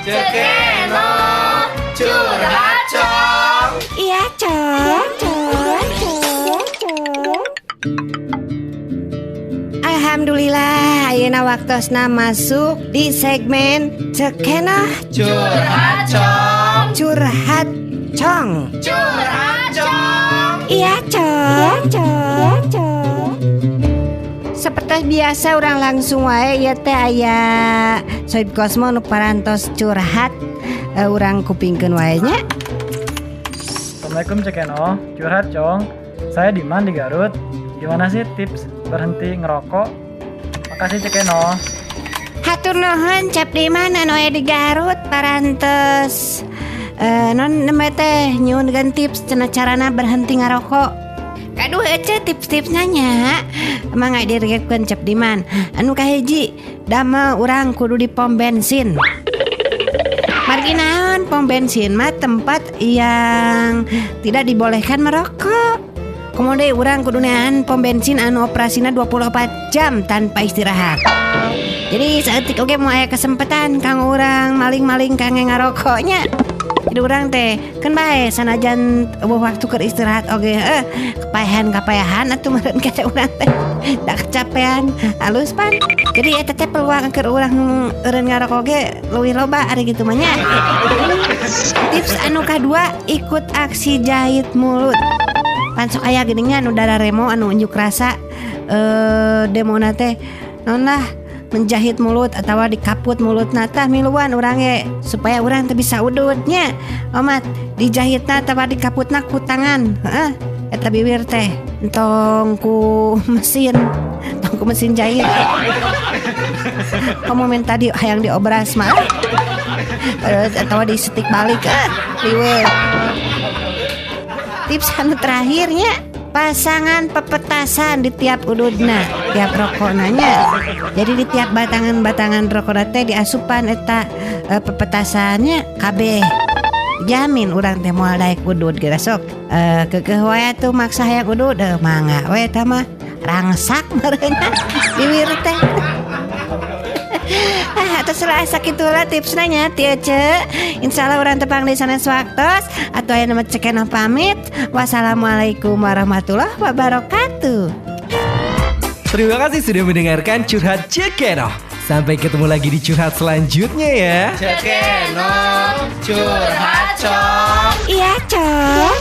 Cekeno curhat cong. Iya cong. Alhamdulillah, ayeuna waktosna masuk di segmen Cekeno Curhat cong. curhat cong. Curhat cong. Iya cong. Seperti biasa orang langsung wae ya teh aya Soib Kosmo nu parantos curhat, urang kupingkeun wae nya. Assalamualaikum Cekeno, curhat cong. Saya Diman di Garut. Gimana sih tips berhenti ngerokok? Makasih Cekeno. Hatur nuhun Cap Diman anu aya di Garut parantos non nembe teh nyuwun tips cenah carana berhenti ngarokok. Kaduh ece tips-tipsnya nya emang diregetkeun Cap Diman. Anu kahiji, damel urang kudu di pom bensin. Margi naon pom bensin mah tempat yang tidak dibolehkan merokok. Kemudian urang kudu nean pom bensin anu operasina 24 jam tanpa istirahat. Jadi saeutik oge mau aya kesempatan kang urang maling-maling kange ngarokoknya. Jadi urang teh kan bae sanajan waktu keur istirahat oge kapayahan atuh meureun kata urang teh da kecapean halus pan. Jadi eta teh peluang keur urang eureun ngarokok oge leuwih loba ari kitu mah nya. Tips anu kadua, ikut aksi jahit mulut. Pan sok aya geuningan anu dara remo anu unjuk rasa demona teh naon lah menjahit mulut atau dikaput mulut tah miluan urang ge supaya urang teh bisa udutnya. Omat dijahitna atau dikaputna ku tangan. Eta bibir teh entong ku mesin jahit. Kamu minta di hayang diobras mah atau disetik balik liweuh. Tips anu terakhirnya, pasangan pepetasan di tiap ududna, tiap rokoknanya. Jadi di tiap batangan rokokna teh diasupan eta pepetasannya kabeh. Jamin urang teh moal daek udud geura sok. Keukeuh wae tuh maksa hayang udud, mangga we tah mah rangsak meureunna bibir teh. Terserah sakitulah tipsna nya ti Ece. Insyaallah urang tepang di sanes waktos atuh aya nama Cekeno pamit. Wassalamualaikum warahmatullahi wabarakatuh. Terima kasih sudah mendengarkan Curhat Cekeno. Sampai ketemu lagi di curhat selanjutnya ya. Cekeno curhat cong. Iya cong.